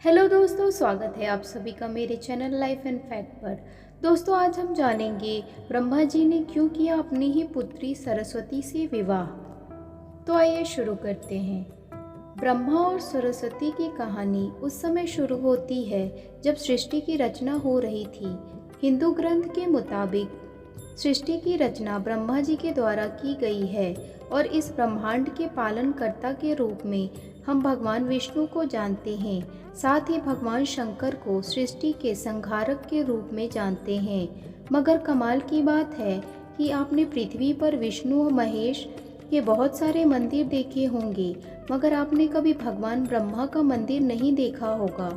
Hello दोस्तों, स्वागत है आप सभी का मेरे चैनल लाइफ एंड फैक्ट पर। दोस्तों, आज हम जानेंगे ब्रह्मा जी ने क्यों किया अपनी ही पुत्री सरस्वती से विवाह। तो आइए शुरू करते हैं। ब्रह्मा और सरस्वती की कहानी उस समय शुरू होती है जब सृष्टि की रचना हो रही थी। हिंदू ग्रंथ के मुताबिक सृष्टि की रचना ब्रह्मा जी के द्वारा की गई है और इस ब्रह्मांड के पालनकर्ता के रूप में हम भगवान विष्णु को जानते हैं। साथ ही भगवान शंकर को सृष्टि के संहारक के रूप में जानते हैं। मगर कमाल की बात है कि आपने पृथ्वी पर विष्णु और महेश के बहुत सारे मंदिर देखे होंगे, मगर आपने कभी भगवान ब्रह्मा का मंदिर नहीं देखा होगा।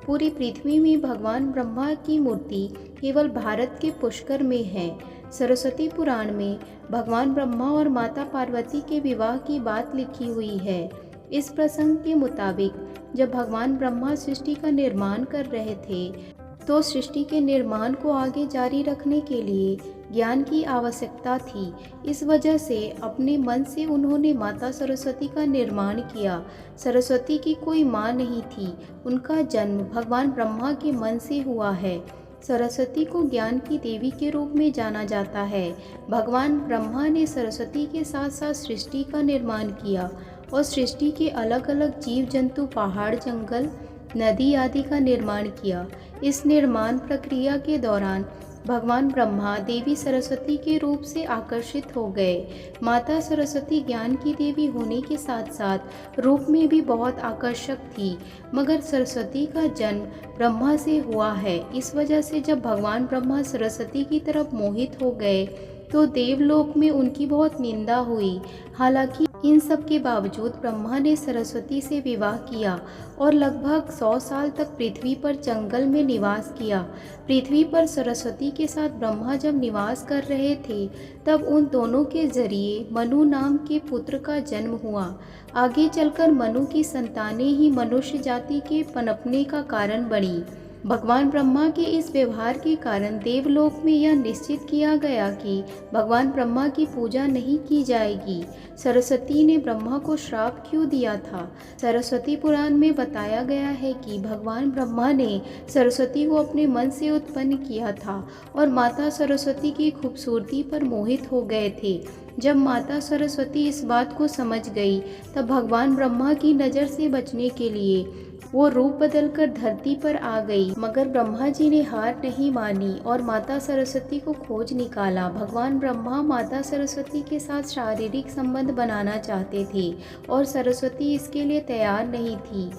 पूरी पृथ्वी में भगवान ब्रह्मा की मूर्ति केवल भारत के पुष्कर में है। सरस्वती पुराण में भगवान ब्रह्मा और माता पार्वती के विवाह की बात लिखी हुई है। इस प्रसंग के मुताबिक जब भगवान ब्रह्मा सृष्टि का निर्माण कर रहे थे तो सृष्टि के निर्माण को आगे जारी रखने के लिए ज्ञान की आवश्यकता थी। इस वजह से अपने मन से उन्होंने माता सरस्वती का निर्माण किया। सरस्वती की कोई माँ नहीं थी, उनका जन्म भगवान ब्रह्मा के मन से हुआ है। सरस्वती को ज्ञान की देवी के रूप में जाना जाता है। भगवान ब्रह्मा ने सरस्वती के साथ साथ सृष्टि का निर्माण किया और सृष्टि के अलग अलग जीव जंतु, पहाड़, जंगल, नदी आदि का निर्माण किया। इस निर्माण प्रक्रिया के दौरान भगवान ब्रह्मा देवी सरस्वती के रूप से आकर्षित हो गए। माता सरस्वती ज्ञान की देवी होने के साथ साथ रूप में भी बहुत आकर्षक थी, मगर सरस्वती का जन्म ब्रह्मा से हुआ है। इस वजह से जब भगवान ब्रह्मा सरस्वती की तरफ मोहित हो गए तो देवलोक में उनकी बहुत निंदा हुई। हालांकि इन सब के बावजूद ब्रह्मा ने सरस्वती से विवाह किया और लगभग 100 साल तक पृथ्वी पर जंगल में निवास किया। पृथ्वी पर सरस्वती के साथ ब्रह्मा जब निवास कर रहे थे तब उन दोनों के जरिए मनु नाम के पुत्र का जन्म हुआ। आगे चलकर मनु की संतानें ही मनुष्य जाति के पनपने का कारण बनी। भगवान ब्रह्मा के इस व्यवहार के कारण देवलोक में यह निश्चित किया गया कि भगवान ब्रह्मा की पूजा नहीं की जाएगी। सरस्वती ने ब्रह्मा को श्राप क्यों दिया था? सरस्वती पुराण में बताया गया है कि भगवान ब्रह्मा ने सरस्वती को अपने मन से उत्पन्न किया था और माता सरस्वती की खूबसूरती पर मोहित हो गए थे। जब माता सरस्वती इस बात को समझ गई तब भगवान ब्रह्मा की नज़र से बचने के लिए वो रूप बदलकर धरती पर आ गई। मगर ब्रह्मा जी ने हार नहीं मानी और माता सरस्वती को खोज निकाला। भगवान ब्रह्मा माता सरस्वती के साथ शारीरिक संबंध बनाना चाहते थे और सरस्वती इसके लिए तैयार नहीं थी।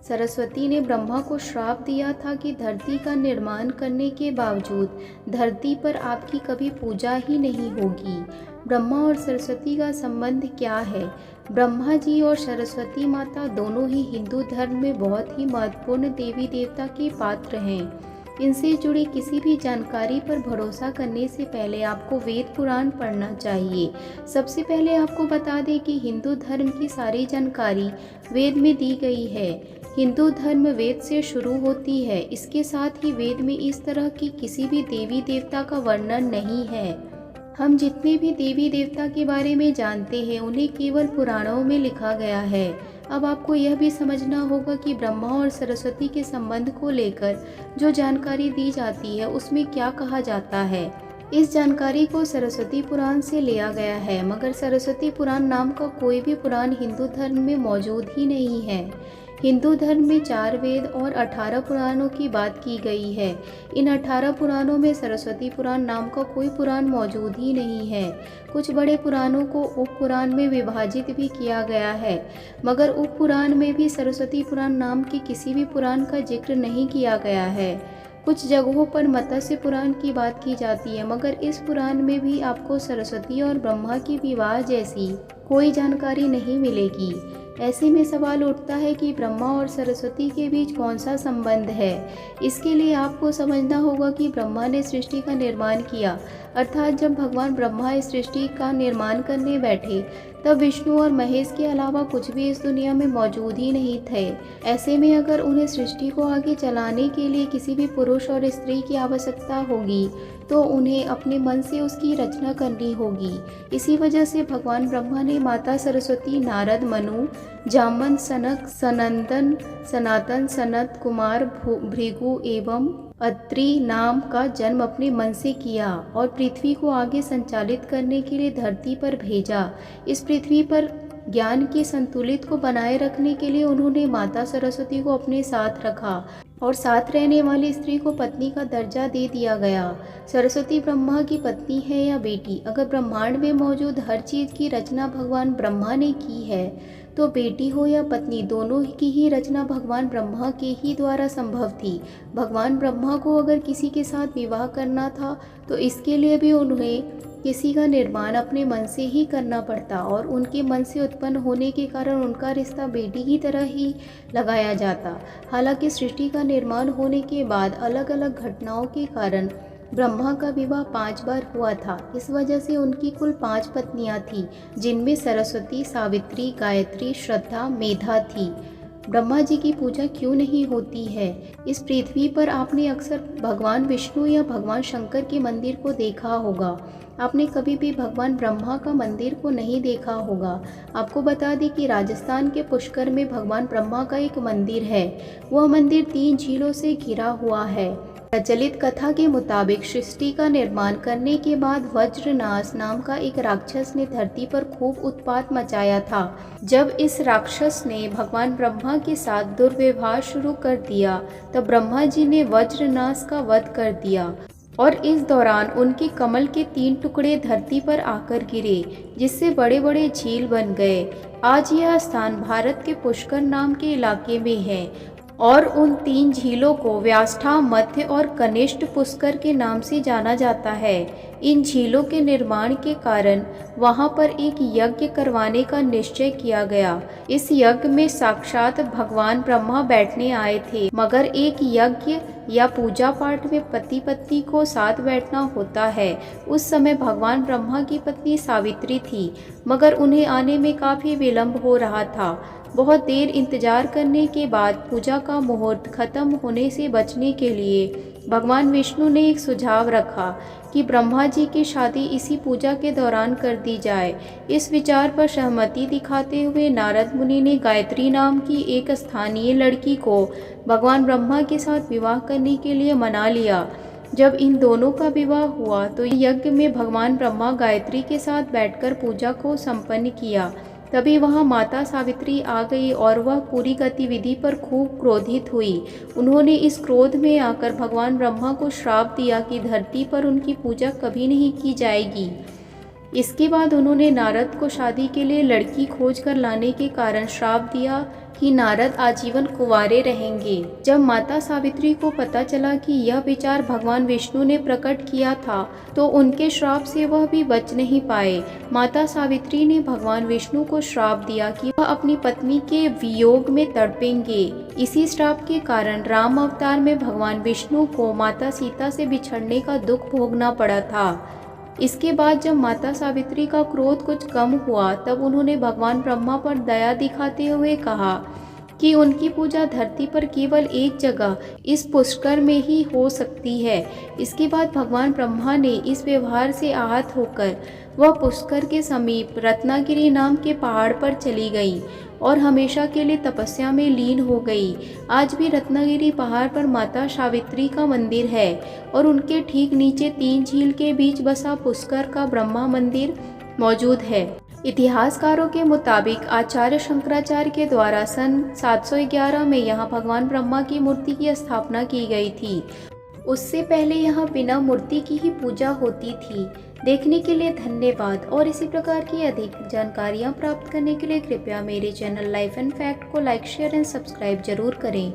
सरस्वती ने ब्रह्मा को श्राप दिया था कि धरती का निर्माण करने के बावजूद धरती पर आपकी कभी पूजा ही नहीं होगी। ब्रह्मा और सरस्वती का संबंध क्या है? ब्रह्मा जी और सरस्वती माता दोनों ही हिंदू धर्म में बहुत ही महत्वपूर्ण देवी देवता के पात्र हैं। इनसे जुड़ी किसी भी जानकारी पर भरोसा करने से पहले आपको वेद पुराण पढ़ना चाहिए। सबसे पहले आपको बता दें कि हिंदू धर्म की सारी जानकारी वेद में दी गई है। हिंदू धर्म वेद से शुरू होती है। इसके साथ ही वेद में इस तरह की किसी भी देवी देवता का वर्णन नहीं है। हम जितने भी देवी देवता के बारे में जानते हैं उन्हें केवल पुराणों में लिखा गया है। अब आपको यह भी समझना होगा कि ब्रह्मा और सरस्वती के संबंध को लेकर जो जानकारी दी जाती है उसमें क्या कहा जाता है। इस जानकारी को सरस्वती पुराण से लिया गया है, मगर सरस्वती पुराण नाम का कोई भी पुराण हिंदू धर्म में मौजूद ही नहीं है। हिंदू धर्म में 4 वेद और 18 पुराणों की बात की गई है। इन 18 पुराणों में सरस्वती पुराण नाम का कोई पुराण मौजूद ही नहीं है। कुछ बड़े पुराणों को उप पुराण में विभाजित भी किया गया है, मगर उप पुराण में भी सरस्वती पुराण नाम के किसी भी पुराण का जिक्र नहीं किया गया है। कुछ जगहों पर मत्स्य पुराण की बात की जाती है, मगर इस पुराण में भी आपको सरस्वती और ब्रह्मा की विवाह जैसी कोई जानकारी नहीं मिलेगी। ऐसे में सवाल उठता है कि ब्रह्मा और सरस्वती के बीच कौन सा संबंध है। इसके लिए आपको समझना होगा कि ब्रह्मा ने सृष्टि का निर्माण किया, अर्थात जब भगवान ब्रह्मा इस सृष्टि का निर्माण करने बैठे तब विष्णु और महेश के अलावा कुछ भी इस दुनिया में मौजूद ही नहीं थे। ऐसे में अगर उन्हें सृष्टि को आगे चलाने के लिए किसी भी पुरुष और स्त्री की आवश्यकता होगी तो उन्हें अपने मन से उसकी रचना करनी होगी। इसी वजह से भगवान ब्रह्मा ने माता सरस्वती, नारद, मनु, जामवंत, सनक, सनंदन, सनातन, सनत कुमार, भृगु एवं अत्रि नाम का जन्म अपने मन से किया और पृथ्वी को आगे संचालित करने के लिए धरती पर भेजा। इस पृथ्वी पर ज्ञान के संतुलित को बनाए रखने के लिए उन्होंने माता सरस्वती को अपने साथ रखा और साथ रहने वाली स्त्री को पत्नी का दर्जा दे दिया गया। सरस्वती ब्रह्मा की पत्नी है या बेटी। अगर ब्रह्मांड में मौजूद हर चीज़ की रचना भगवान ब्रह्मा ने की है तो बेटी हो या पत्नी, दोनों की ही रचना भगवान ब्रह्मा के ही द्वारा संभव थी। भगवान ब्रह्मा को अगर किसी के साथ विवाह करना था तो इसके लिए भी उन्हें किसी का निर्माण अपने मन से ही करना पड़ता और उनके मन से उत्पन्न होने के कारण उनका रिश्ता बेटी की तरह ही लगाया जाता। हालांकि सृष्टि का निर्माण होने के बाद अलग अलग घटनाओं के कारण ब्रह्मा का विवाह 5 बार हुआ था। इस वजह से उनकी कुल 5 पत्नियां थीं, जिनमें सरस्वती, सावित्री, गायत्री, श्रद्धा, मेधा थी। ब्रह्मा जी की पूजा क्यों नहीं होती है? इस पृथ्वी पर आपने अक्सर भगवान विष्णु या भगवान शंकर के मंदिर को देखा होगा। आपने कभी भी भगवान ब्रह्मा का मंदिर को नहीं देखा होगा। आपको बता दें कि राजस्थान के पुष्कर में भगवान ब्रह्मा का एक मंदिर है। वह मंदिर 3 झीलों से घिरा हुआ है। प्रचलित कथा के मुताबिक सृष्टि का निर्माण करने के बाद वज्रनाश नाम का एक राक्षस ने धरती पर खूब उत्पात मचाया था। जब इस राक्षस ने भगवान ब्रह्मा के साथ दुर्व्यवहार शुरू कर दिया तब ब्रह्मा जी ने वज्रनाश का वध कर दिया और इस दौरान उनके कमल के 3 टुकड़े धरती पर आकर गिरे, जिससे बड़े बड़े झील बन गए। आज यह स्थान भारत के पुष्कर नाम के इलाके में है और उन 3 झीलों को व्याष्ठा, मध्य और कनिष्ठ पुष्कर के नाम से जाना जाता है। इन झीलों के निर्माण के कारण वहां पर एक यज्ञ करवाने का निश्चय किया गया। इस यज्ञ में साक्षात भगवान ब्रह्मा बैठने आए थे, मगर एक यज्ञ या पूजा पाठ में पति पत्नी को साथ बैठना होता है। उस समय भगवान ब्रह्मा की पत्नी सावित्री थी, मगर उन्हें आने में काफ़ी विलंब हो रहा था। बहुत देर इंतजार करने के बाद पूजा का मुहूर्त खत्म होने से बचने के लिए भगवान विष्णु ने एक सुझाव रखा कि ब्रह्मा जी की शादी इसी पूजा के दौरान कर दी जाए। इस विचार पर सहमति दिखाते हुए नारद मुनि ने गायत्री नाम की एक स्थानीय लड़की को भगवान ब्रह्मा के साथ विवाह करने के लिए मना लिया। जब इन दोनों का विवाह हुआ तो यज्ञ में भगवान ब्रह्मा गायत्री के साथ बैठकर पूजा को संपन्न किया। तभी वहां माता सावित्री आ गई और वह पूरी गतिविधि पर खूब क्रोधित हुई। उन्होंने इस क्रोध में आकर भगवान ब्रह्मा को श्राप दिया कि धरती पर उनकी पूजा कभी नहीं की जाएगी। इसके बाद उन्होंने नारद को शादी के लिए लड़की खोज कर लाने के कारण श्राप दिया कि नारद आजीवन कुंवारे रहेंगे। जब माता सावित्री को पता चला कि यह विचार भगवान विष्णु ने प्रकट किया था तो उनके श्राप से वह भी बच नहीं पाए। माता सावित्री ने भगवान विष्णु को श्राप दिया कि वह अपनी पत्नी के वियोग में तड़पेंगे। इसी श्राप के कारण राम अवतार में भगवान विष्णु को माता सीता से बिछड़ने का दुख भोगना पड़ा था। इसके बाद जब माता सावित्री का क्रोध कुछ कम हुआ तब उन्होंने भगवान ब्रह्मा पर दया दिखाते हुए कहा कि उनकी पूजा धरती पर केवल एक जगह इस पुष्कर में ही हो सकती है। इसके बाद भगवान ब्रह्मा ने इस व्यवहार से आहत होकर वह पुष्कर के समीप रत्नागिरी नाम के पहाड़ पर चली गई और हमेशा के लिए तपस्या में लीन हो गई। आज भी रत्नागिरी पहाड़ पर माता सावित्री का मंदिर है और उनके ठीक नीचे 3 झील के बीच बसा पुष्कर का ब्रह्मा मंदिर मौजूद है। इतिहासकारों के मुताबिक आचार्य शंकराचार्य के द्वारा सन 711 में यहाँ भगवान ब्रह्मा की मूर्ति की स्थापना की गई थी। उससे पहले यहाँ बिना मूर्ति की ही पूजा होती थी। देखने के लिए धन्यवाद और इसी प्रकार की अधिक जानकारियाँ प्राप्त करने के लिए कृपया मेरे चैनल लाइफ एंड फैक्ट को लाइक, शेयर एंड सब्सक्राइब जरूर करें।